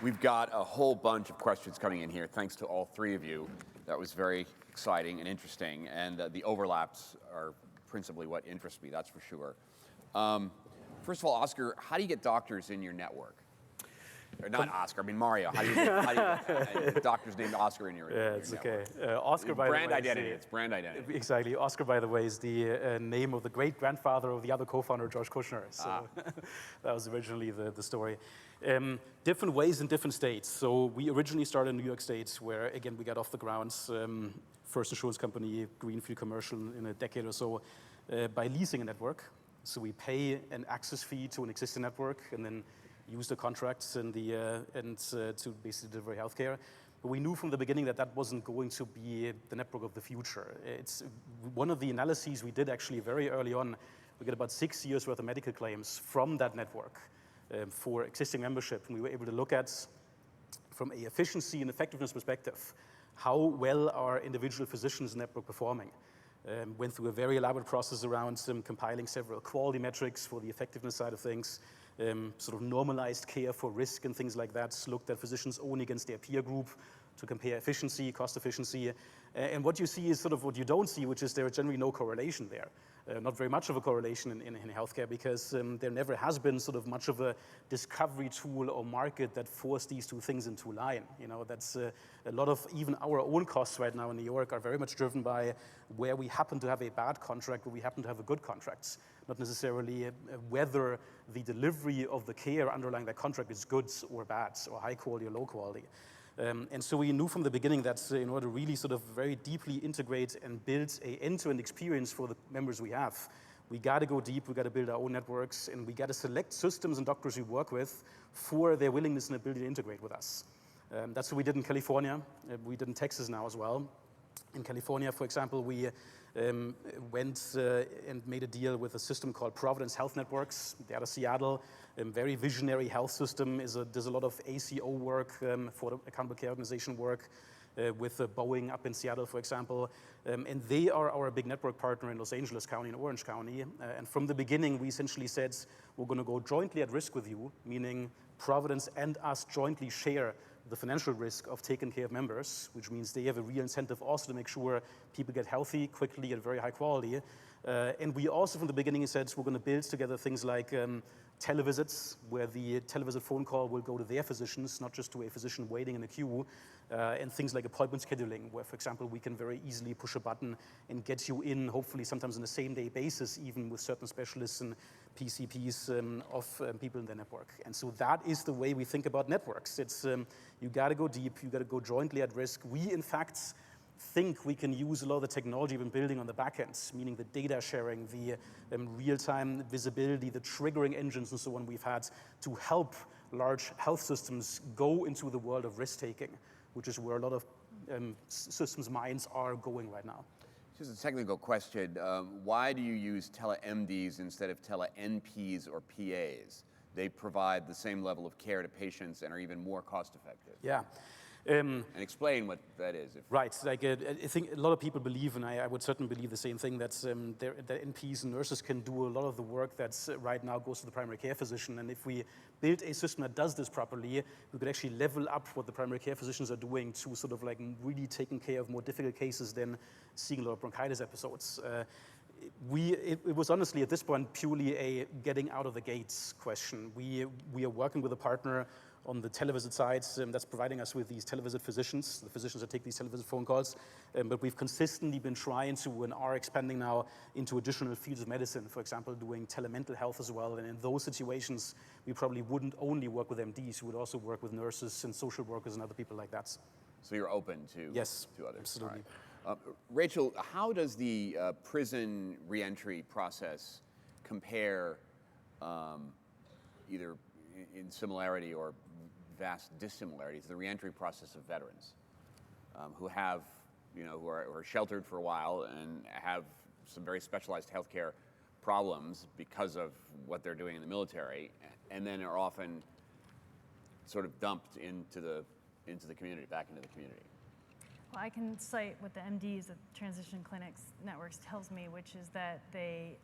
We've got a whole bunch of questions coming in here. Thanks to all three of you. That was very exciting and interesting, and the overlaps are principally what interests me, that's for sure. First of all, Oscar, how do you get doctors in your network? Or not Oscar, I mean Mario. How do you get doctors named Oscar in your network? Yeah, it's okay. Oscar, by brand the way, identity. It's brand identity. Exactly. Oscar, by the way, is the name of the great-grandfather of the other co-founder, George Kushner. So that was originally the story. Different ways in different states. So we originally started in New York State, where, again, we got off the ground. First insurance company, greenfield commercial in a decade or so, by leasing a network. So we pay an access fee to an existing network, and then use the contracts and to basically deliver healthcare. But we knew from the beginning that that wasn't going to be the network of the future. It's one of the analyses we did actually very early on. We got about 6 years worth of medical claims from that network for existing membership, and we were able to look at, from a efficiency and effectiveness perspective, how well are individual physicians network performing. Went through a very elaborate process around compiling several quality metrics for the effectiveness side of things, sort of normalized care for risk and things like that, looked at physicians only against their peer group to compare efficiency, cost efficiency. And what you see is sort of what you don't see, which is there is generally no correlation there. Not very much of a correlation in healthcare, because there never has been sort of much of a discovery tool or market that forced these two things into line. You know, that's a lot of even our own costs right now in New York are very much driven by where we happen to have a bad contract, where we happen to have a good contract. Not necessarily whether the delivery of the care underlying that contract is good or bad, or high quality or low quality. And so we knew from the beginning that in order to really sort of very deeply integrate and build an end-to-end experience for the members we have, we got to go deep, we got to build our own networks, and we got to select systems and doctors we work with for their willingness and ability to integrate with us. That's what we did in California. We did in Texas now as well. In California, for example, we went and made a deal with a system called Providence Health Networks. They're out of Seattle. Very visionary health system. Does a lot of ACO work for the accountable care organization work with Boeing up in Seattle, for example. And they are our big network partner in Los Angeles County and Orange County. And from the beginning, we essentially said, we're going to go jointly at risk with you, meaning Providence and us jointly share the financial risk of taking care of members, which means they have a real incentive also to make sure people get healthy quickly at very high quality. And we also from the beginning said we're going to build together things like televisits, where the televisit phone call will go to their physicians, not just to a physician waiting in a queue, and things like appointment scheduling, where, for example, we can very easily push a button and get you in, hopefully sometimes on a same-day basis, even with certain specialists and PCPs of people in the network. And so that is the way we think about networks. It's you got to go deep, you got to go jointly at risk. We, in fact, think we can use a lot of the technology we've been building on the back ends, meaning the data sharing, the real-time visibility, the triggering engines and so on we've had to help large health systems go into the world of risk-taking, which is where a lot of systems' minds are going right now. Just a technical question. Why do you use tele-MDs instead of tele-NPs or PAs? They provide the same level of care to patients and are even more cost-effective. Yeah. And explain what that is. Right. Like I think a lot of people believe, and I would certainly believe the same thing, that that NPs and nurses can do a lot of the work that's right now goes to the primary care physician. And if we build a system that does this properly, we could actually level up what the primary care physicians are doing to sort of like really taking care of more difficult cases than seeing a lot of bronchitis episodes. It was honestly at this point purely a getting out of the gates question. We are working with a partner on the televisit side that's providing us with these televisit physicians, the physicians that take these televisit phone calls. But we've consistently been trying to and are expanding now into additional fields of medicine, for example, doing telemental health as well. And in those situations, we probably wouldn't only work with MDs, we would also work with nurses and social workers and other people like that. So you're open to, yes, to others? Absolutely. Right. Rachel, how does the prison reentry process compare either in similarity or vast dissimilarity to the reentry process of veterans who have, who are sheltered for a while and have some very specialized healthcare problems because of what they're doing in the military, and then are often sort of dumped into the community, back into the community? Well, I can cite what the MDs at Transition Clinics Networks tells me, which is that they,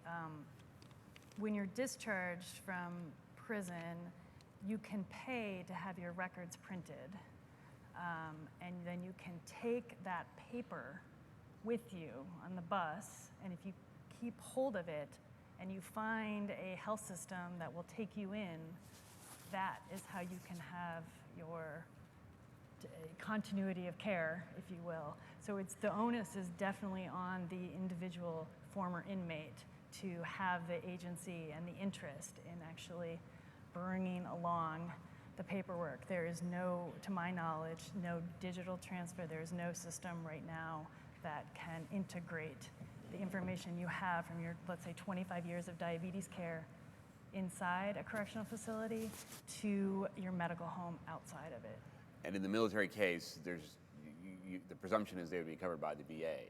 when you're discharged from prison, you can pay to have your records printed, and then you can take that paper with you on the bus, and if you keep hold of it and you find a health system that will take you in, that is how you can have your continuity of care, if you will. So the onus is definitely on the individual former inmate to have the agency and the interest in actually bringing along the paperwork. There is no, to my knowledge, no digital transfer. There is no system right now that can integrate the information you have from your, let's say, 25 years of diabetes care inside a correctional facility to your medical home outside of it. And in the military case, there's the presumption is they would be covered by the VA.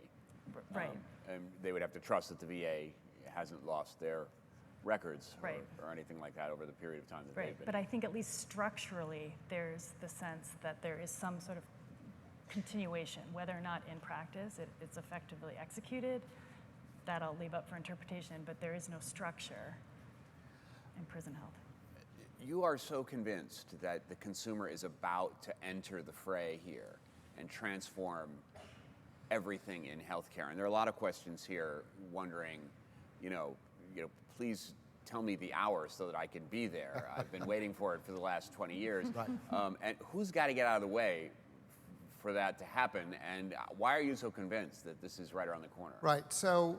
Right. And they would have to trust that the VA hasn't lost their records Right. or anything like that over the period of time that Right, they've been. but I think at least structurally, there's the sense that there is some sort of continuation, whether or not in practice it's effectively executed, that I'll leave up for interpretation, but there is no structure in prison health. You are so convinced that the consumer is about to enter the fray here and transform everything in healthcare. And there are a lot of questions here wondering, please tell me the hour so that I can be there. I've been waiting for it for the last 20 years. Right. And who's got to get out of the way for that to happen? And why are you so convinced that this is right around the corner? Right. So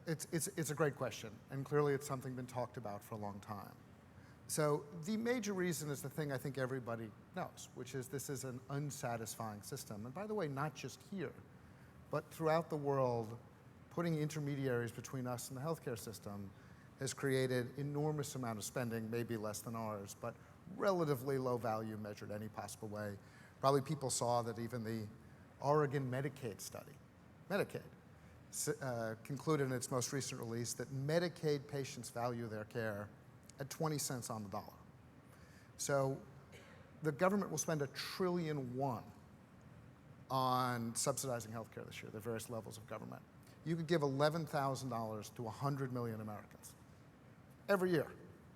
it's a great question, and clearly it's something been talked about for a long time. So the major reason is the thing I think everybody knows, which is this is an unsatisfying system. And by the way, not just here, but throughout the world, putting intermediaries between us and the healthcare system has created enormous amount of spending, maybe less than ours, but relatively low value measured any possible way. Probably people saw that even the Oregon Medicaid study, concluded in its most recent release that Medicaid patients value their care at 20 cents on the dollar. So the government will spend $1.1 trillion on subsidizing healthcare this year, the various levels of government. You could give $11,000 to 100 million Americans every year.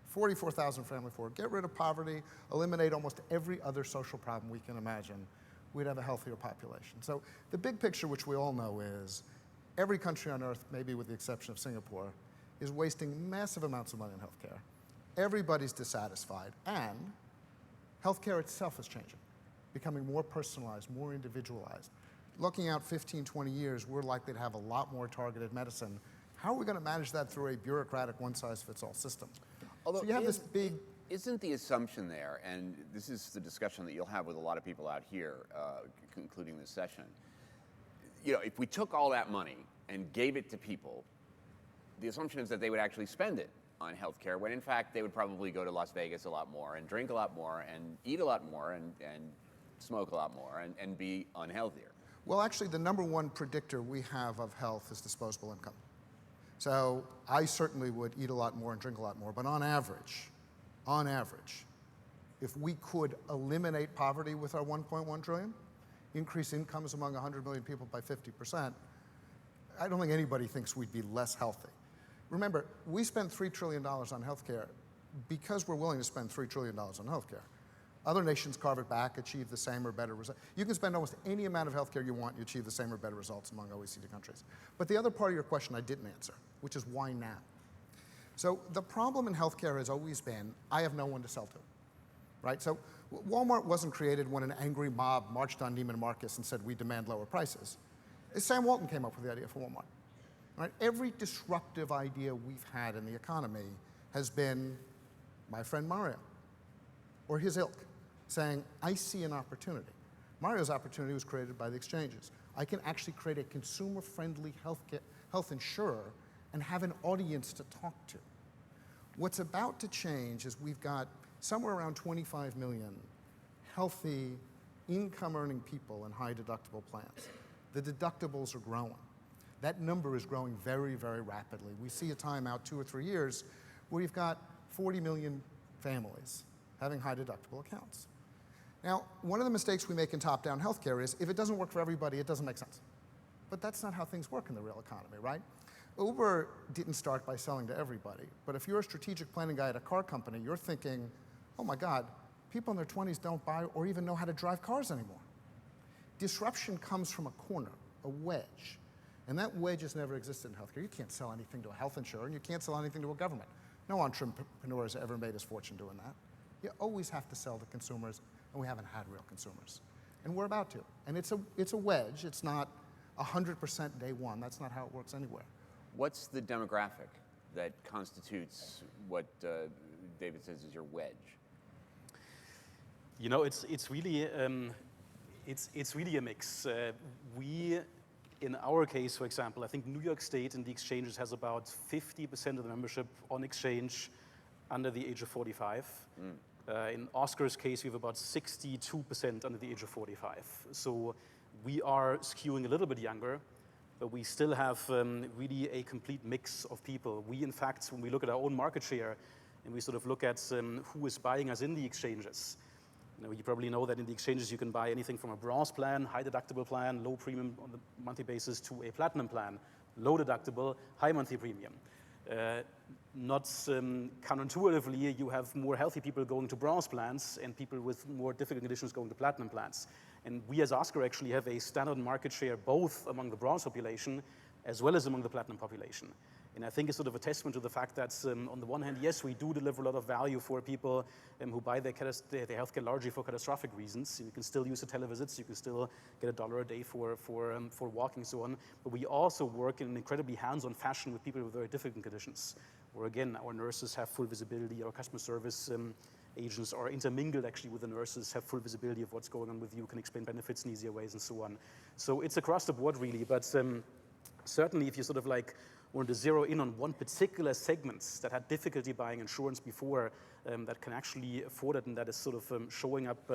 44,000 family forward. Get rid of poverty, eliminate almost every other social problem we can imagine. We'd have a healthier population. So the big picture, which we all know, is every country on earth, maybe with the exception of Singapore, is wasting massive amounts of money on healthcare. Everybody's dissatisfied, and healthcare itself is changing, becoming more personalized, more individualized. Looking out 15, 20 years, we're likely to have a lot more targeted medicine. How are we going to manage that through a bureaucratic one-size-fits-all system? Although so you have this big... Isn't the assumption there, and this is the discussion that you'll have with a lot of people out here, concluding this session, if we took all that money and gave it to people, the assumption is that they would actually spend it on healthcare, when in fact they would probably go to Las Vegas a lot more and drink a lot more and eat a lot more and smoke a lot more and be unhealthier. Well, actually, the number one predictor we have of health is disposable income. So I certainly would eat a lot more and drink a lot more, but on average, if we could eliminate poverty with our 1.1 trillion, increase incomes among 100 million people by 50%, I don't think anybody thinks we'd be less healthy. Remember, we spend $3 trillion on healthcare because we're willing to spend $3 trillion on healthcare. Other nations carve it back, achieve the same or better results. You can spend almost any amount of healthcare you want, you achieve the same or better results among OECD countries. But the other part of your question I didn't answer, which is why now? So the problem in healthcare has always been, I have no one to sell to, right? So Walmart wasn't created when an angry mob marched on Neiman Marcus and said, we demand lower prices. Sam Walton came up with the idea for Walmart. Right? Every disruptive idea we've had in the economy has been my friend Mario or his ilk saying, I see an opportunity. Mario's opportunity was created by the exchanges. I can actually create a consumer-friendly health insurer and have an audience to talk to. What's about to change is we've got somewhere around 25 million healthy, income-earning people in high-deductible plans. The deductibles are growing. That number is growing very, very rapidly. We see a time out 2 or 3 years where you've got 40 million families having high deductible accounts. Now, one of the mistakes we make in top-down healthcare is if it doesn't work for everybody, it doesn't make sense. But that's not how things work in the real economy, right? Uber didn't start by selling to everybody, but if you're a strategic planning guy at a car company, you're thinking, oh my God, people in their 20s don't buy or even know how to drive cars anymore. Disruption comes from a corner, a wedge. And that wedge has never existed in healthcare. You can't sell anything to a health insurer, and you can't sell anything to a government. No entrepreneur has ever made his fortune doing that. You always have to sell to consumers, and we haven't had real consumers. And we're about to. And it's a wedge. It's not 100% day one. That's not how it works anywhere. What's the demographic that constitutes what David says is your wedge? You know, it's really a mix. We, in our case, for example, I think New York State in the exchanges has about 50% of the membership on exchange under the age of 45. In Oscar's case, we have about 62% under the age of 45. So we are skewing a little bit younger, but we still have really a complete mix of people. We, in fact, when we look at our own market share and we sort of look at who is buying us in the exchanges, you probably know that in the exchanges you can buy anything from a bronze plan, high deductible plan, low premium on the monthly basis, to a platinum plan, low deductible, high monthly premium. Not counterintuitively, you have more healthy people going to bronze plans and people with more difficult conditions going to platinum plans. And we as Oscar actually have a standard market share both among the bronze population as well as among the platinum population. And I think it's sort of a testament to the fact that on the one hand, yes, we do deliver a lot of value for people who buy their healthcare largely for catastrophic reasons. You can still use the televisits, you can still get $1 a day for walking and so on. But we also work in an incredibly hands-on fashion with people with very difficult conditions, where again, our nurses have full visibility, our customer service agents are intermingled actually with the nurses, have full visibility of what's going on with you, can explain benefits in easier ways and so on. So it's across the board really, but certainly if you sort of like wanted to zero in on one particular segment that had difficulty buying insurance before, that can actually afford it and that is sort of showing up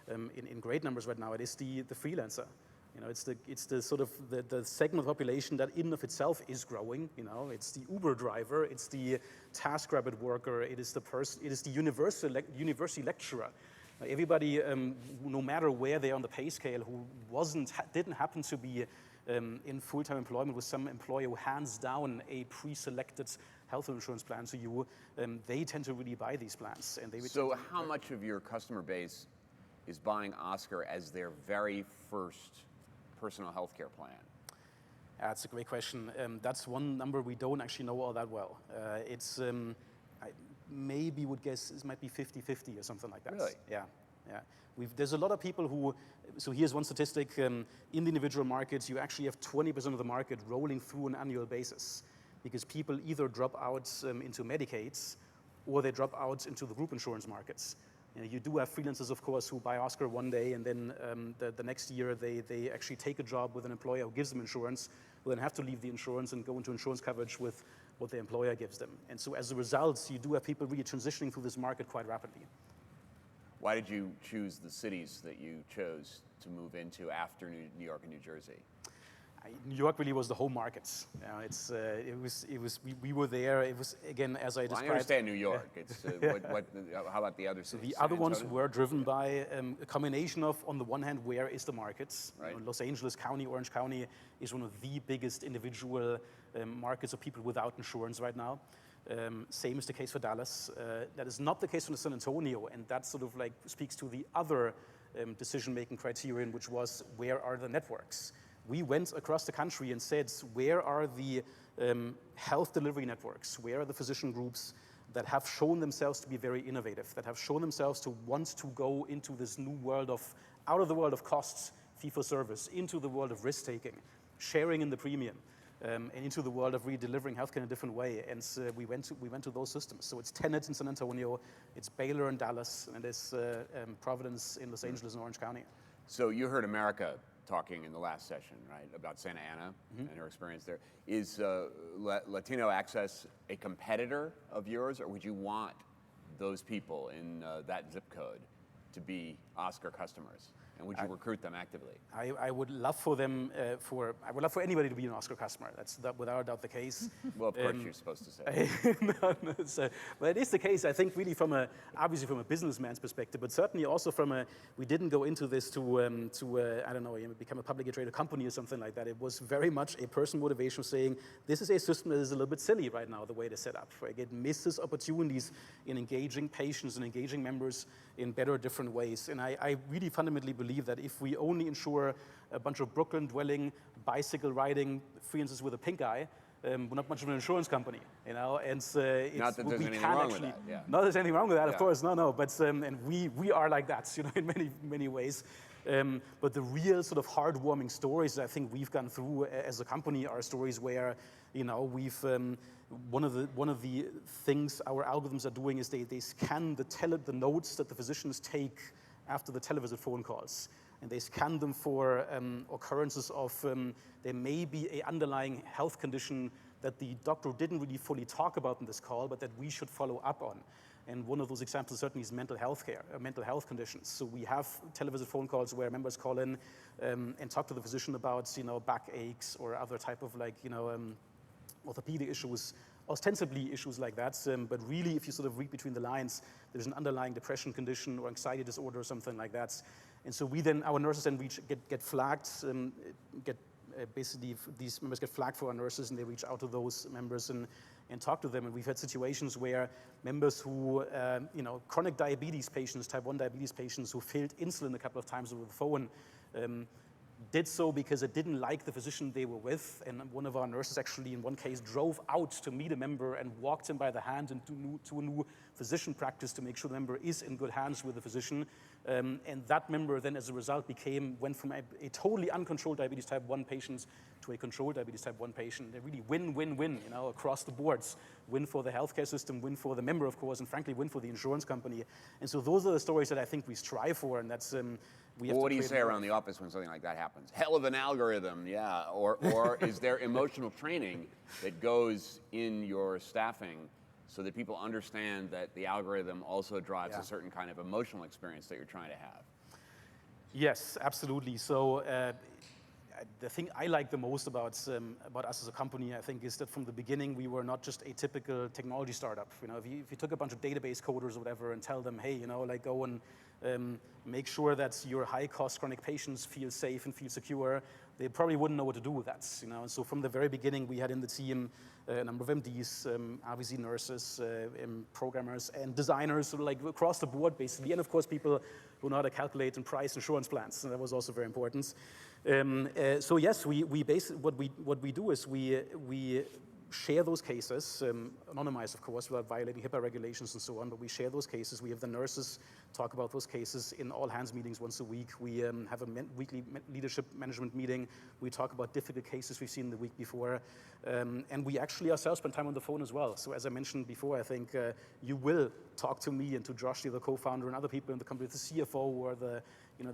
in great numbers right now, it is the freelancer. You know, it's the sort of the segment of population that in of itself is growing. You know, it's the Uber driver, it's the TaskRabbit worker, it is the university lecturer. Everybody, no matter where they are on the pay scale, who didn't happen to be in full-time employment with some employer who hands down a pre-selected health insurance plan to you, they tend to really buy these plans. So how much of your customer base is buying Oscar as their very first personal health care plan? That's a great question. That's one number we don't actually know all that well. I maybe would guess it might be 50-50 or something like that. Really? Yeah. There's a lot of people who, so here's one statistic, in the individual markets, you actually have 20% of the market rolling through an annual basis because people either drop out into Medicaids or they drop out into the group insurance markets. You do have freelancers, of course, who buy Oscar one day and then the next year they actually take a job with an employer who gives them insurance, who then have to leave the insurance and go into insurance coverage with what the employer gives them. And so as a result, you do have people really transitioning through this market quite rapidly. Why did you choose the cities that you chose to move into after New York and New Jersey? New York really was the home market. We were there. It was, again, as I described. I understand New York. It's, how about the other cities? The other ones were driven by a combination of, on the one hand, where is the market? Right. Los Angeles County, Orange County is one of the biggest individual markets of people without insurance right now. Same is the case for Dallas. That is not the case for San Antonio, and that sort of like speaks to the other decision-making criterion, which was where are the networks? We went across the country and said, where are the health delivery networks? Where are the physician groups that have shown themselves to be very innovative, that have shown themselves to want to go into this new world of, out of the world of costs, fee-for-service, into the world of risk-taking, sharing in the premium, and into the world of really delivering healthcare in a different way. And we went to those systems. So it's Tenet in San Antonio, it's Baylor in Dallas, and it's Providence in Los Angeles and Orange County. So you heard America talking in the last session, right, about Santa Ana and her experience there. Is Latino Access a competitor of yours, or would you want those people in that zip code to be Oscar customers? And would you recruit them actively? I would love for them, I would love for anybody to be an Oscar customer. That's without a doubt the case. Well, of course you're supposed to say that. But it is the case, I think, really obviously from a businessman's perspective, but certainly also we didn't go into this to I don't know, become a publicly traded company or something like that. It was very much a personal motivation of saying, this is a system that is a little bit silly right now, the way it is set up. Right? It misses opportunities in engaging patients and engaging members in better, different ways. And I really fundamentally believe that if we only insure a bunch of Brooklyn-dwelling, bicycle-riding freelancers with a pink eye, we're not much of an insurance company, And it's not that there's anything wrong with that. Yeah. Not that there's anything wrong with that, of course. No. But and we are like that, in many ways. But the real sort of heartwarming stories I think we've gone through as a company are stories where, we've one of the things our algorithms are doing is they scan the notes that the physicians take after the televisit phone calls, and they scan them for occurrences of there may be an underlying health condition that the doctor didn't really fully talk about in this call, but that we should follow up on. And one of those examples certainly is mental health care, mental health conditions. So we have televisit phone calls where members call in and talk to the physician about, back aches or other type of orthopedic issues, ostensibly issues like that. But really, if you sort of read between the lines, there's an underlying depression condition or anxiety disorder or something like that. And so our nurses then get flagged, basically these members get flagged for our nurses, and they reach out to those members and talk to them. And we've had situations where members who, chronic diabetes patients, type 1 diabetes patients who failed insulin a couple of times over the phone, did so because they didn't like the physician they were with. And one of our nurses actually, in one case, drove out to meet a member and walked him by the hand to a new physician practice to make sure the member is in good hands with the physician. And that member then, as a result, went from a totally uncontrolled diabetes type 1 patient to a controlled diabetes type 1 patient. They really win, across the boards. Win for the healthcare system, win for the member, of course, and frankly, win for the insurance company. And so those are the stories that I think we strive for, and that's what do you say around the office when something like that happens? Hell of an algorithm, yeah. Or is there emotional training that goes in your staffing so that people understand that the algorithm also drives a certain kind of emotional experience that you're trying to have? Yes, absolutely. So the thing I like the most about us as a company, I think, is that from the beginning we were not just a typical technology startup. If you took a bunch of database coders or whatever and tell them, hey, go and make sure that your high-cost chronic patients feel safe and feel secure, they probably wouldn't know what to do with that. And so from the very beginning, we had in the team a number of MDs, obviously nurses, programmers, and designers, sort of across the board, basically, and of course people who know how to calculate and price insurance plans. And that was also very important. So yes, we basically what we do is we share those cases, anonymized, of course, without violating HIPAA regulations and so on, but we share those cases. We have the nurses talk about those cases in all hands meetings once a week. We have a weekly leadership management meeting. We talk about difficult cases we've seen the week before. And we actually ourselves spend time on the phone as well. So as I mentioned before, I think you will talk to me and to Josh, the co-founder, and other people in the company, the CFO or the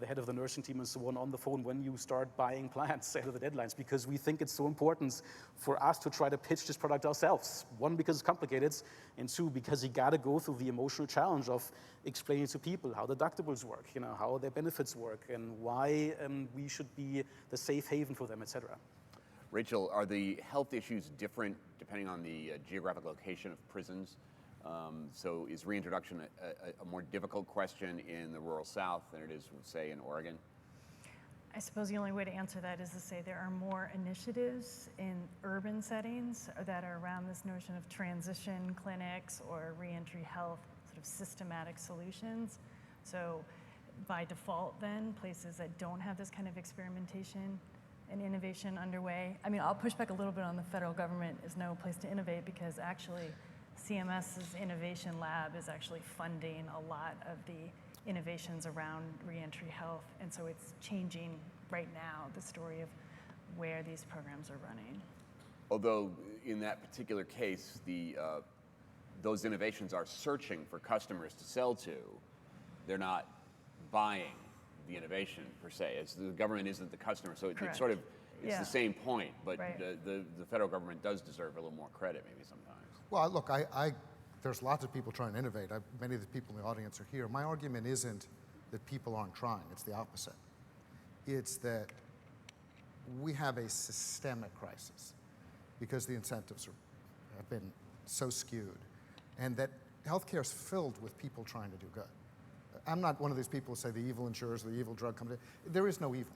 head of the nursing team and so on the phone when you start buying plans ahead of the deadlines, because we think it's so important for us to try to pitch this product ourselves. One, because it's complicated, and two, because you got to go through the emotional challenge of explaining to people how deductibles work, how their benefits work, and why we should be the safe haven for them, etc. Rachel, are the health issues different depending on the geographic location of prisons? So is reintroduction a more difficult question in the rural South than it is, say, in Oregon? I suppose the only way to answer that is to say there are more initiatives in urban settings that are around this notion of transition clinics or reentry health, sort of systematic solutions. So by default then, places that don't have this kind of experimentation and innovation underway. I mean, I'll push back a little bit on the federal government is no place to innovate, because actually CMS's innovation lab is actually funding a lot of the innovations around reentry health, and so it's changing right now the story of where these programs are running. Although in that particular case, those innovations are searching for customers to sell to, they're not buying the innovation per se. The government isn't the customer, so it's sort of the same point, but right. the federal government does deserve a little more credit maybe sometimes. Well, look, there's lots of people trying to innovate. Many of the people in the audience are here. My argument isn't that people aren't trying. It's the opposite. It's that we have a systemic crisis because the incentives have been so skewed, and that healthcare is filled with people trying to do good. I'm not one of these people who say the evil insurers, the evil drug company. There is no evil.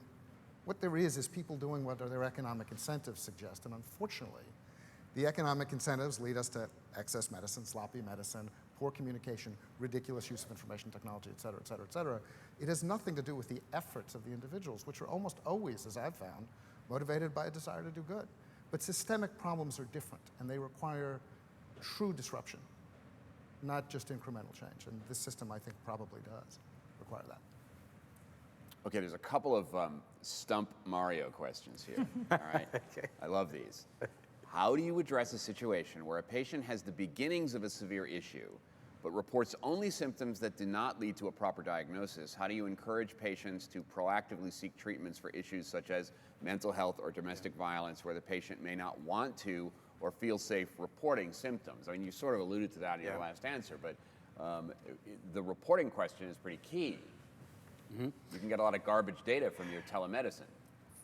What there is people doing what their economic incentives suggest, and unfortunately, the economic incentives lead us to excess medicine, sloppy medicine, poor communication, ridiculous use of information technology, et cetera, et cetera, et cetera. It has nothing to do with the efforts of the individuals, which are almost always, as I've found, motivated by a desire to do good. But systemic problems are different, and they require true disruption, not just incremental change. And this system, I think, probably does require that. Okay, there's a couple of stump Mario questions here. All right, Okay. I love these. How do you address a situation where a patient has the beginnings of a severe issue, but reports only symptoms that do not lead to a proper diagnosis? How do you encourage patients to proactively seek treatments for issues such as mental health or domestic violence, where the patient may not want to or feel safe reporting symptoms? I mean, you sort of alluded to that in your last answer, but the reporting question is pretty key. You can get a lot of garbage data from your telemedicine.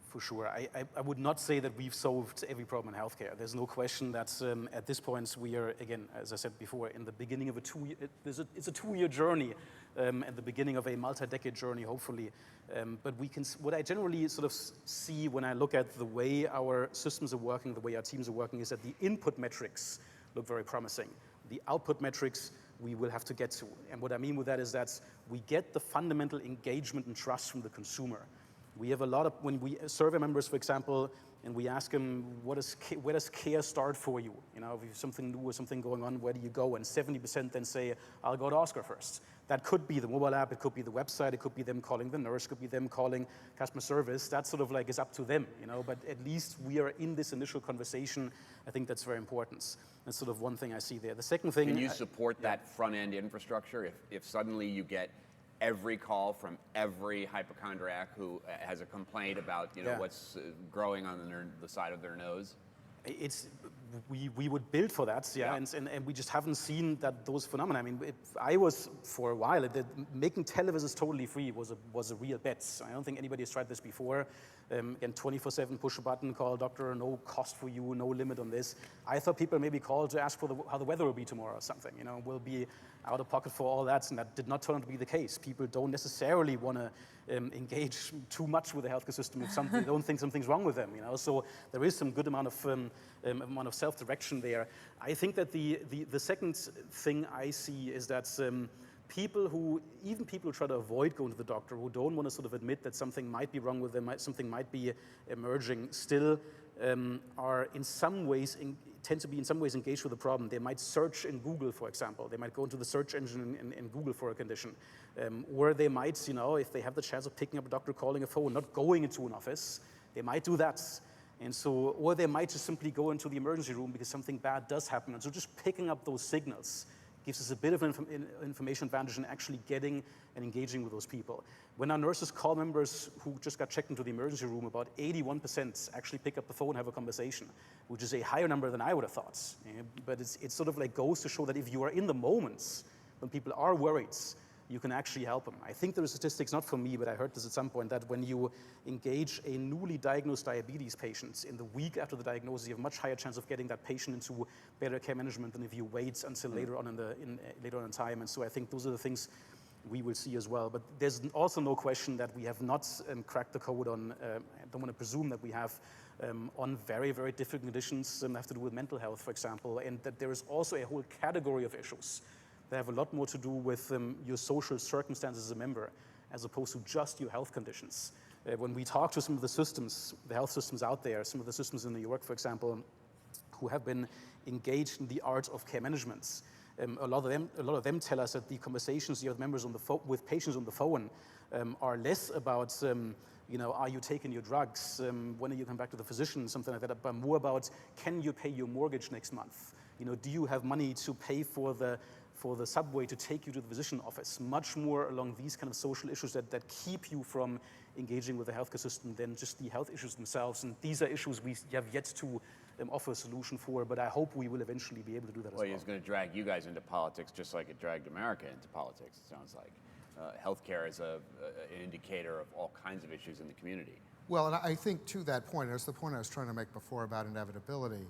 For sure. I would not say that we've solved every problem in healthcare. There's no question that at this point we are, again, as I said before, in the beginning of it's a two-year journey, at the beginning of a multi-decade journey, hopefully. But what I generally sort of see when I look at the way our systems are working, the way our teams are working, is that the input metrics look very promising. The output metrics we will have to get to. And what I mean with that is that we get the fundamental engagement and trust from the consumer. We have a lot of, when we survey members, for example, and we ask them, where does care start for you? You know, if you have something new or something going on, where do you go? And 70% then say, I'll go to Oscar first. That could be the mobile app, it could be the website, it could be them calling the nurse, it could be them calling customer service. That sort of like is up to them, you know, but at least we are in this initial conversation. I think that's very important. That's sort of one thing I see there. The second thing— Can you support that front-end infrastructure if suddenly you get every call from every hypochondriac who has a complaint about what's growing on the side of their nose? We would build for that, and we just haven't seen those phenomena. I mean, I was for a while making televisits totally free was a real bet. I don't think anybody has tried this before. And 24/7 push a button, call a doctor, no cost for you, no limit on this. I thought people maybe called to ask for how the weather will be tomorrow or something. You know, we'll be out of pocket for all that, and that did not turn out to be the case. People don't necessarily want to engage too much with the healthcare system if they don't think something's wrong with them. You know, so there is some good amount of self-direction there. I think that the second thing I see is that people who try to avoid going to the doctor, who don't want to sort of admit that something might be wrong with them, something might be emerging, still are in some ways tend to be in some ways engaged with the problem. They might search in Google, for example. They might go into the search engine in Google for a condition. Or they might, you know, if they have the chance of picking up a doctor, calling a phone, not going into an office, they might do that. And so, or they might just simply go into the emergency room because something bad does happen. And so just picking up those signals gives us a bit of an information advantage in actually getting and engaging with those people. When our nurses call members who just got checked into the emergency room, about 81% actually pick up the phone and have a conversation, which is a higher number than I would have thought. But it's sort of like goes to show that if you are in the moments when people are worried, you can actually help them. I think there are statistics, not from me, but I heard this at some point, that when you engage a newly diagnosed diabetes patient in the week after the diagnosis, you have a much higher chance of getting that patient into better care management than if you wait until later on in time. And so I think those are the things we will see as well. But there's also no question that we have not cracked the code on, I don't want to presume that we have, on very, very different conditions that have to do with mental health, for example, and that there is also a whole category of issues that have a lot more to do with your social circumstances as a member, as opposed to just your health conditions. When we talk to some of the systems, the health systems out there, some of the systems in New York, for example, who have been engaged in the art of care management, a lot of them tell us that the conversations you have members on the with patients on the phone are less about, you know, are you taking your drugs? When are you coming back to the physician? Something like that, but more about, can you pay your mortgage next month? You know, do you have money to pay for the subway to take you to the physician office? Much more along these kind of social issues that keep you from engaging with the healthcare system than just the health issues themselves. And these are issues we have yet to offer a solution for, but I hope we will eventually be able to do that as well. Well, it's going to drag you guys into politics just like it dragged America into politics, it sounds like. healthcare as an indicator of all kinds of issues in the community. Well, and I think to that point, that's the point I was trying to make before about inevitability,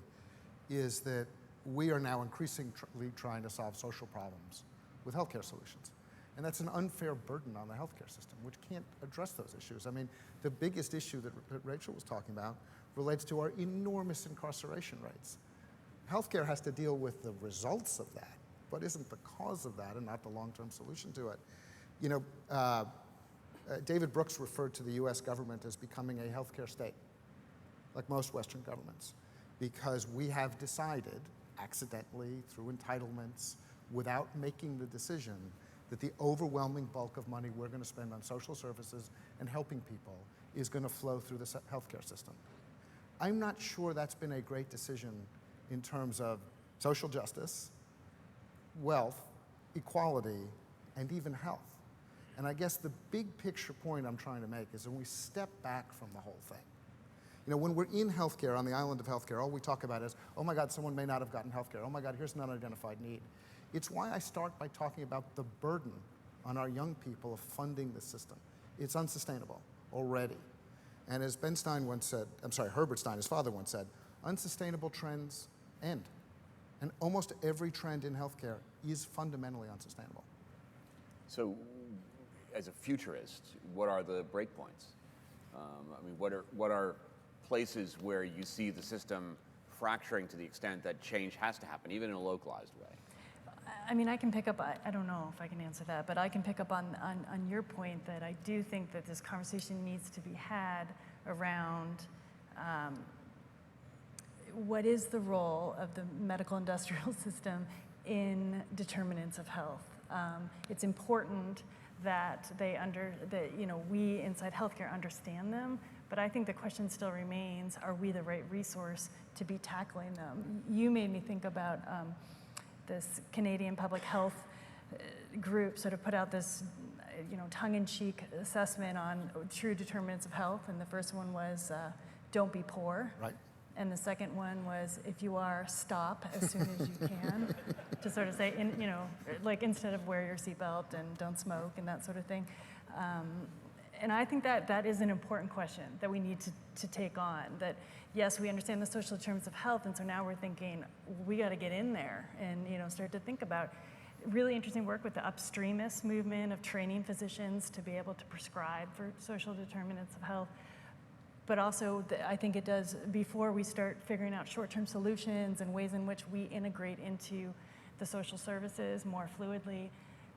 is that we are now increasingly trying to solve social problems with healthcare solutions. And that's an unfair burden on the healthcare system, which can't address those issues. I mean, the biggest issue that Rachel was talking about relates to our enormous incarceration rates. Healthcare has to deal with the results of that, but isn't the cause of that and not the long-term solution to it. You know, David Brooks referred to the US government as becoming a healthcare state, like most Western governments, because we have decided, accidentally, through entitlements, without making the decision, that the overwhelming bulk of money we're going to spend on social services and helping people is going to flow through the healthcare system. I'm not sure that's been a great decision in terms of social justice, wealth, equality, and even health. And I guess the big picture point I'm trying to make is when we step back from the whole thing. You know, when we're in healthcare, on the island of healthcare, all we talk about is, oh my God, someone may not have gotten healthcare. Oh my God, here's an unidentified need. It's why I start by talking about the burden on our young people of funding the system. It's unsustainable already. And as Ben Stein once said, Herbert Stein, his father once said, unsustainable trends end. And almost every trend in healthcare is fundamentally unsustainable. So, as a futurist, what are the breakpoints? I mean, what are places where you see the system fracturing to the extent that change has to happen, even in a localized way? I mean, I can pick up, I don't know if I can answer that, but I can pick up on your point that I do think that this conversation needs to be had around what is the role of the medical industrial system in determinants of health. It's important that we inside healthcare understand them, but I think the question still remains, are we the right resource to be tackling them? You made me think about this Canadian public health group sort of put out this tongue-in-cheek assessment on true determinants of health, and the first one was don't be poor. Right. And the second one was, if you are, stop as soon as you can, to sort of say, like instead of wear your seatbelt and don't smoke and that sort of thing. And I think that is an important question that we need to take on. That yes, we understand the social terms of health, and so now we're thinking we got to get in there and start to think about really interesting work with the upstreamist movement of training physicians to be able to prescribe for social determinants of health. But also, I think it does, before we start figuring out short-term solutions and ways in which we integrate into the social services more fluidly,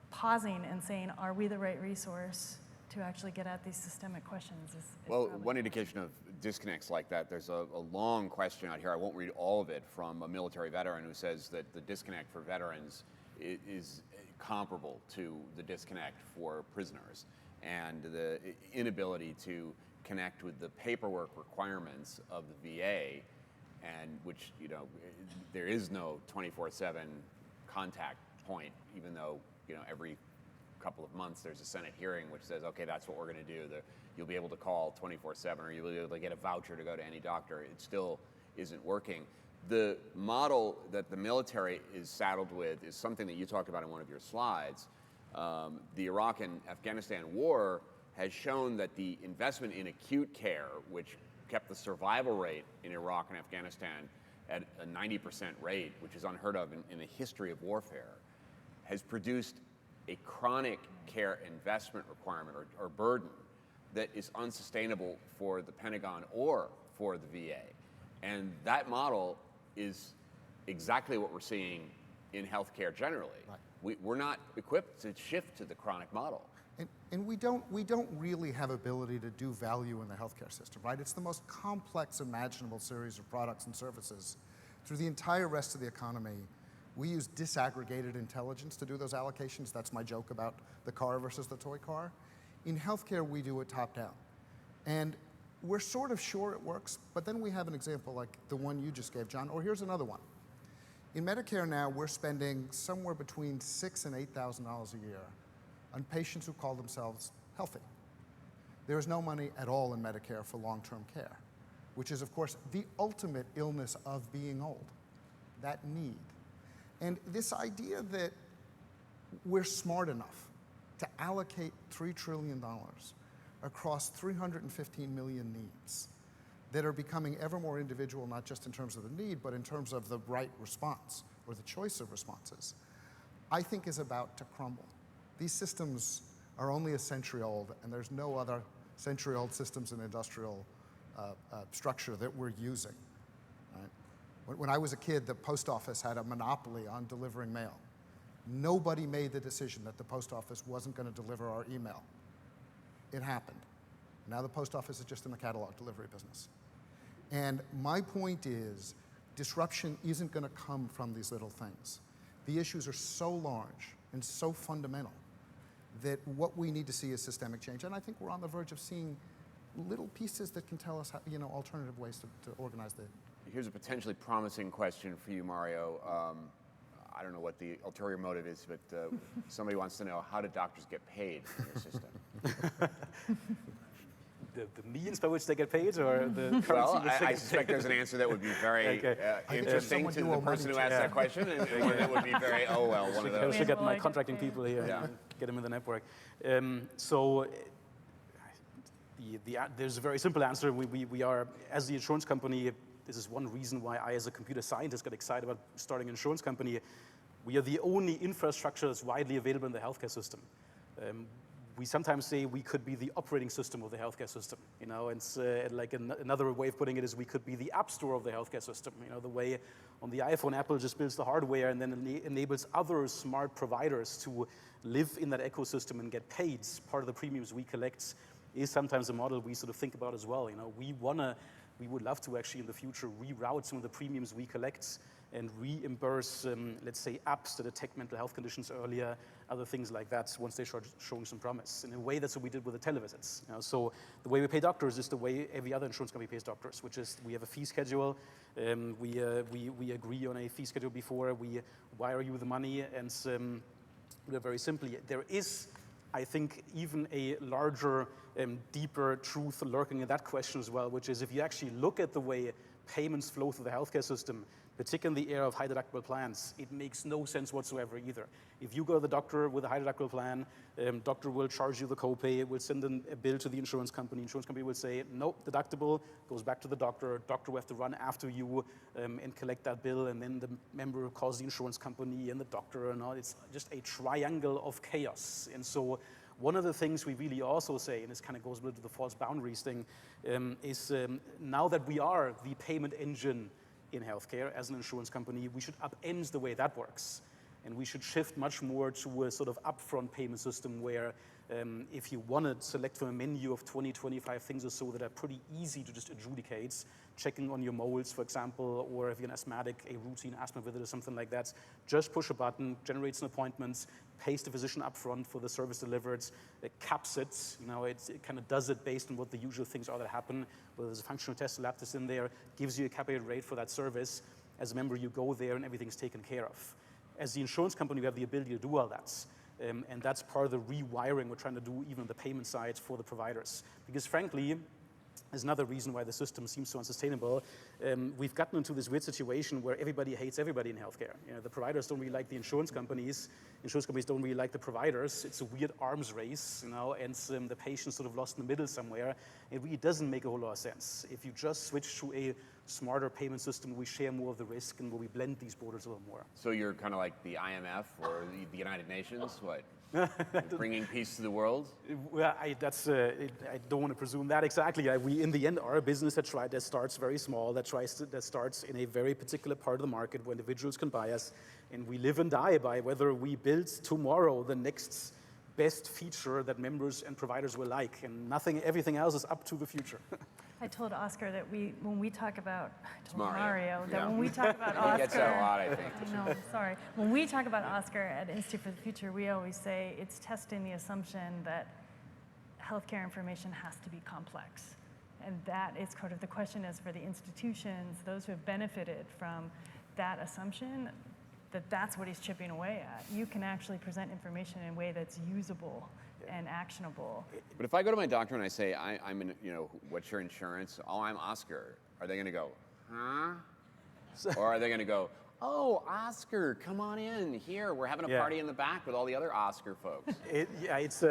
pausing and saying, are we the right resource to actually get at these systemic questions is well, probably one indication of disconnects like that, there's a long question out here, I won't read all of it, from a military veteran who says that the disconnect for veterans is comparable to the disconnect for prisoners, and the inability to connect with the paperwork requirements of the VA, and which, there is no 24/7 contact point, even though, every couple of months there's a Senate hearing which says, okay, that's what we're going to do. You'll be able to call 24/7, or you'll be able to get a voucher to go to any doctor. It still isn't working. The model that the military is saddled with is something that you talked about in one of your slides. The Iraq and Afghanistan war has shown that the investment in acute care, which kept the survival rate in Iraq and Afghanistan at a 90% rate, which is unheard of in the history of warfare, has produced a chronic care investment requirement or burden that is unsustainable for the Pentagon or for the VA. And that model is exactly what we're seeing in healthcare generally. Right. We're not equipped to shift to the chronic model. And we don't really have ability to do value in the healthcare system, right? It's the most complex imaginable series of products and services. Through the entire rest of the economy, we use disaggregated intelligence to do those allocations. That's my joke about the car versus the toy car. In healthcare, we do it top down. And we're sort of sure it works, but then we have an example like the one you just gave, John, or here's another one. In Medicare now, we're spending somewhere between $6,000 and $8,000 a year on patients who call themselves healthy. There is no money at all in Medicare for long-term care, which is, of course, the ultimate illness of being old, that need. And this idea that we're smart enough to allocate $3 trillion across 315 million needs that are becoming ever more individual, not just in terms of the need, but in terms of the right response or the choice of responses, I think is about to crumble. These systems are only a century old, and there's no other century-old systems in industrial structure that we're using. Right? When I was a kid, the post office had a monopoly on delivering mail. Nobody made the decision that the post office wasn't going to deliver our email. It happened. Now the post office is just in the catalog delivery business. And my point is, disruption isn't going to come from these little things. The issues are so large and so fundamental that what we need to see is systemic change. And I think we're on the verge of seeing little pieces that can tell us how, alternative ways to organize the. Here's a potentially promising question for you, Mario. I don't know what the ulterior motive is, but somebody wants to know, how do doctors get paid in your system? The means by which they get paid, or the currency? Well, which they I get suspect paid? there's an answer that would be very interesting to the person who asked that question, and one that would be very, one of I those. should get my contracting people here and get them in the network. There's a very simple answer. We are, as the insurance company, this is one reason why I, as a computer scientist, got excited about starting an insurance company. We are the only infrastructure that's widely available in the healthcare system. We sometimes say we could be the operating system of the healthcare system. It's like another way of putting it is we could be the app store of the healthcare system. The way on the iPhone, Apple just builds the hardware and then enables other smart providers to live in that ecosystem and get paid. Part of the premiums we collect is sometimes a model we sort of think about as well. We would love to actually in the future reroute some of the premiums we collect and reimburse, let's say, apps that detect mental health conditions earlier, other things like that, once they start showing some promise. In a way, that's what we did with the televisits. So the way we pay doctors is the way every other insurance company pays doctors, which is we have a fee schedule. We agree on a fee schedule before we wire you the money, and very simply, there is, I think, even a larger, deeper truth lurking in that question as well, which is if you actually look at the way payments flow through the healthcare system, particularly in the era of high deductible plans, it makes no sense whatsoever either. If you go to the doctor with a high deductible plan, doctor will charge you the copay, will send a bill to the insurance company will say, nope, deductible, goes back to the doctor will have to run after you and collect that bill, and then the member calls the insurance company and the doctor and all. It's just a triangle of chaos. And so one of the things we really also say, and this kind of goes a little to the false boundaries thing, is now that we are the payment engine in healthcare as an insurance company, we should upend the way that works. And we should shift much more to a sort of upfront payment system where if you want to select from a menu of 20, 25 things or so that are pretty easy to just adjudicate, checking on your moles, for example, or if you're an asthmatic, a routine asthma visit or something like that, just push a button, generates an appointment, pays the physician up front for the service delivered, it caps it, it kind of does it based on what the usual things are that happen, whether there's a functional test lab test in there, gives you a calculated rate for that service. As a member, you go there and everything's taken care of. As the insurance company, we have the ability to do all that. And that's part of the rewiring we're trying to do even on the payment side for the providers. Because frankly, there's another reason why the system seems so unsustainable. We've gotten into this weird situation where everybody hates everybody in healthcare. The providers don't really like the insurance companies. Insurance companies don't really like the providers. It's a weird arms race, and the patient's sort of lost in the middle somewhere. It really doesn't make a whole lot of sense. If you just switch to a smarter payment system, we share more of the risk and where we blend these borders a little more. So you're kind of like the IMF or the United Nations, what? Bringing peace to the world? Well, I don't want to presume that exactly. We, in the end, are a business that starts very small, that starts in a very particular part of the market where individuals can buy us, and we live and die by whether we build tomorrow the next best feature that members and providers will like, and everything else is up to the future. I told Oscar that when we talk about Mario. When we talk about Oscar, he gets that a lot, I think. No, sorry. When we talk about Oscar at Institute for the Future, we always say it's testing the assumption that healthcare information has to be complex, and that is sort of the question is for the institutions, those who have benefited from that assumption, that's what he's chipping away at. You can actually present information in a way that's usable and actionable. But if I go to my doctor and I say, I'm in, what's your insurance? Oh, I'm Oscar. Are they going to go, huh? Or are they going to go, oh, Oscar, come on in here. We're having a party in the back with all the other Oscar folks. It's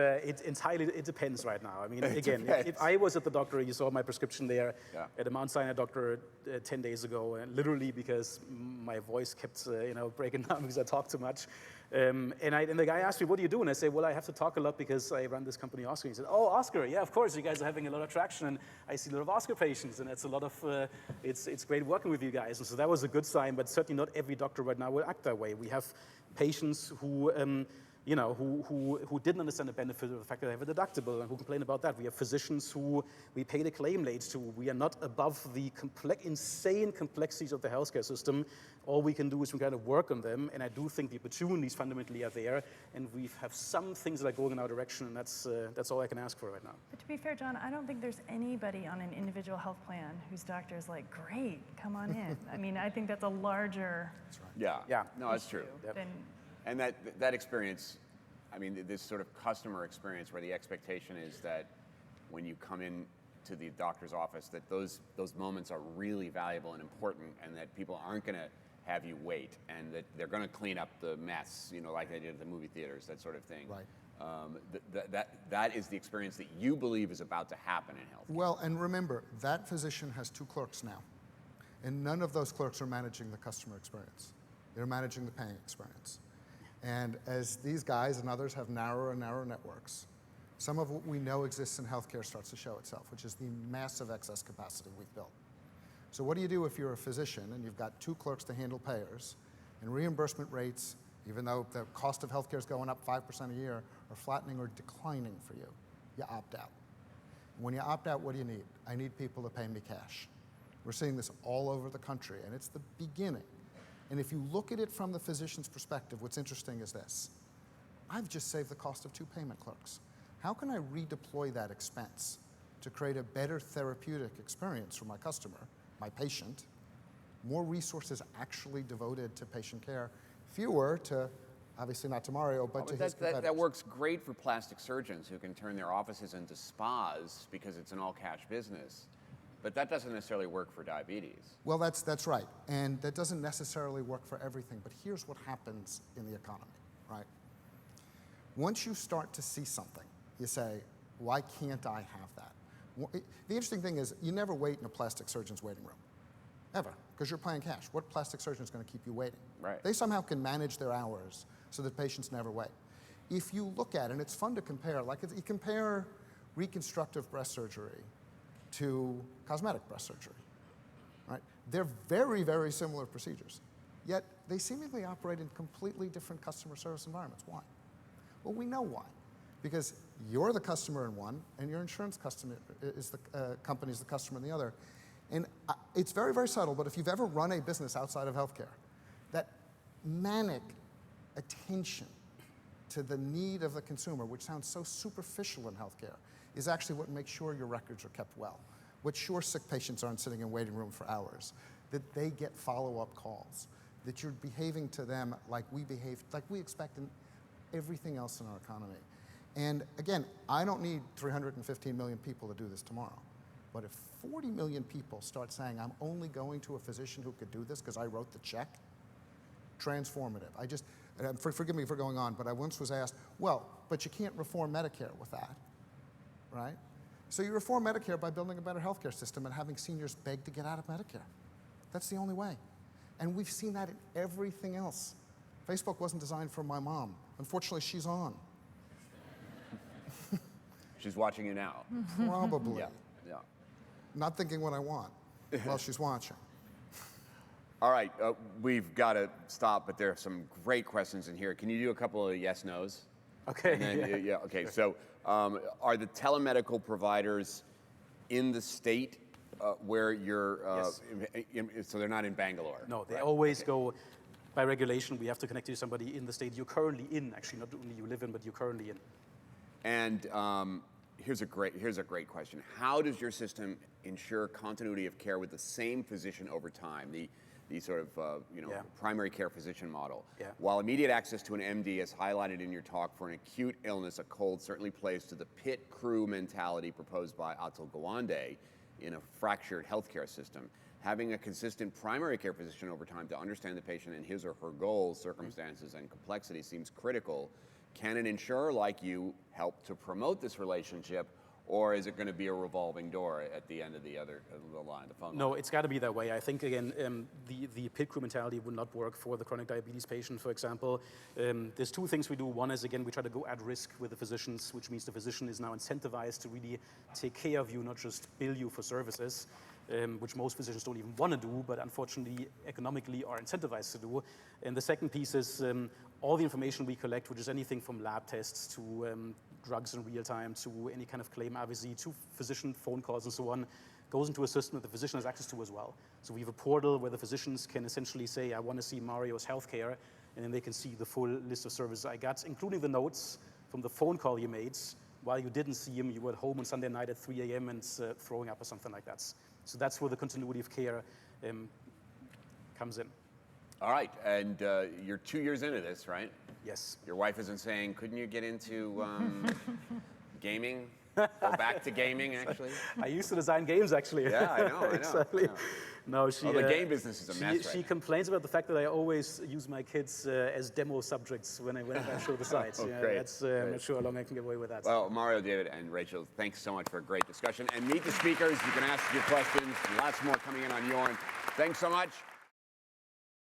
entirely, it depends right now. I mean, It again, depends. if I was at the doctor, you saw my prescription there Yeah. at the Mount Sinai doctor 10 days ago, and literally because my voice kept, breaking down because I talked too much. And the guy asked me, what do you do? And I say, well, I have to talk a lot because I run this company, Oscar. He said, oh, Oscar, yeah, of course, you guys are having a lot of traction, and I see a lot of Oscar patients, and it's a lot of, it's great working with you guys. And so that was a good sign, but certainly not every doctor right now will act that way. We have patients who, who didn't understand the benefit of the fact that they have a deductible and who complain about that. We have physicians who we pay the claim late to. We are not above the insane complexities of the healthcare system. All we can do is we kind of work on them, and I do think the opportunities fundamentally are there, and we have some things that are going in our direction, and that's all I can ask for right now. But to be fair, John, I don't think there's anybody on an individual health plan whose doctor is like, great, come on in. I mean, I think that's a larger Yeah. No, that's true. issue than And that experience, I mean, this sort of customer experience where the expectation is that when you come in to the doctor's office, that those moments are really valuable and important, and that people aren't going to have you wait, and that they're going to clean up the mess, like they did at the movie theaters, that sort of thing. Right. That is the experience that you believe is about to happen in health. Well, and remember, that physician has 2 clerks now, and none of those clerks are managing the customer experience. They're managing the paying experience. And as these guys and others have narrower and narrower networks, some of what we know exists in healthcare starts to show itself, which is the massive excess capacity we've built. So what do you do if you're a physician and you've got 2 clerks to handle payers, and reimbursement rates, even though the cost of healthcare is going up 5% a year, are flattening or declining for you? You opt out. When you opt out, what do you need? I need people to pay me cash. We're seeing this all over the country, and it's the beginning. And if you look at it from the physician's perspective, what's interesting is this. I've just saved the cost of 2 payment clerks. How can I redeploy that expense to create a better therapeutic experience for my customer, my patient, more resources actually devoted to patient care, fewer to, obviously not to Mario, but to his competitors? That works great for plastic surgeons who can turn their offices into spas because it's an all-cash business. But that doesn't necessarily work for diabetes. Well, that's right. And that doesn't necessarily work for everything. But here's what happens in the economy, right? Once you start to see something, you say, why can't I have that? The interesting thing is you never wait in a plastic surgeon's waiting room, ever, because you're paying cash. What plastic surgeon is going to keep you waiting? Right. They somehow can manage their hours so that patients never wait. If you look at it, and it's fun to compare, like you compare reconstructive breast surgery to cosmetic breast surgery, right? They're very, very similar procedures, yet they seemingly operate in completely different customer service environments. Why? Well, we know why. Because you're the customer in one, and your insurance customer is the company is the customer in the other. And it's very, very subtle, but if you've ever run a business outside of healthcare, that manic attention to the need of the consumer, which sounds so superficial in healthcare, is actually what makes sure your records are kept well, what sure sick patients aren't sitting in waiting room for hours, that they get follow-up calls, that you're behaving to them like we expect in everything else in our economy. And again, I don't need 315 million people to do this tomorrow. But if 40 million people start saying, I'm only going to a physician who could do this because I wrote the check, transformative. Forgive me for going on, but I once was asked, well, but you can't reform Medicare with that, right? So you reform Medicare by building a better healthcare system and having seniors beg to get out of Medicare. That's the only way. And we've seen that in everything else. Facebook wasn't designed for my mom. Unfortunately, she's on. She's watching you now. Probably. Yeah. Not thinking what I want while she's watching. All right, we've got to stop, but there are some great questions in here. Can you do a couple of yes/nos? Okay. And then, okay. So, are the telemedical providers in the state where you're? Yes. So they're not in Bangalore. No, they always go. By regulation, we have to connect to somebody in the state you're currently in. Actually, not only you live in, but you're currently in. And here's a great question. How does your system ensure continuity of care with the same physician over time? The sort of primary care physician model. Yeah. While immediate access to an MD, as highlighted in your talk, for an acute illness, a cold, certainly plays to the pit crew mentality proposed by Atul Gawande in a fractured healthcare system. having a consistent primary care physician over time to understand the patient and his or her goals, circumstances, and complexity seems critical. Can an insurer like you help to promote this relationship, or is it going to be a revolving door at the end of the line, the phone No, line? it's got to be that way. I think, again, the pit crew mentality would not work for the chronic diabetes patient, for example. There's two things we do. One is, again, we try to go at risk with the physicians, which means the physician is now incentivized to really take care of you, not just bill you for services, which most physicians don't even want to do, but unfortunately, economically are incentivized to do. And the second piece is all the information we collect, which is anything from lab tests to drugs in real time, to any kind of claim RVC, to physician phone calls and so on, goes into a system that the physician has access to as well. So we have a portal where the physicians can essentially say, I want to see Mario's healthcare, and then they can see the full list of services I got, including the notes from the phone call you made while you didn't see him, you were at home on Sunday night at 3 a.m. and throwing up or something like that. So that's where the continuity of care comes in. All right, and you're 2 years into this, right? Yes. Your wife isn't saying, couldn't you get into gaming? Go back to gaming, actually? I used to design games, actually. Yeah, I know. Exactly. No, she. Well, the game business is a mess right She now. complains about the fact that I always use my kids as demo subjects when I show the sites. Oh, Yeah, great, that's, I'm not sure how long I can get away with that. Well, Mario, David, and Rachel, thanks so much for a great discussion. And meet the speakers. You can ask your questions. Lots more coming in on Yorn. Thanks so much.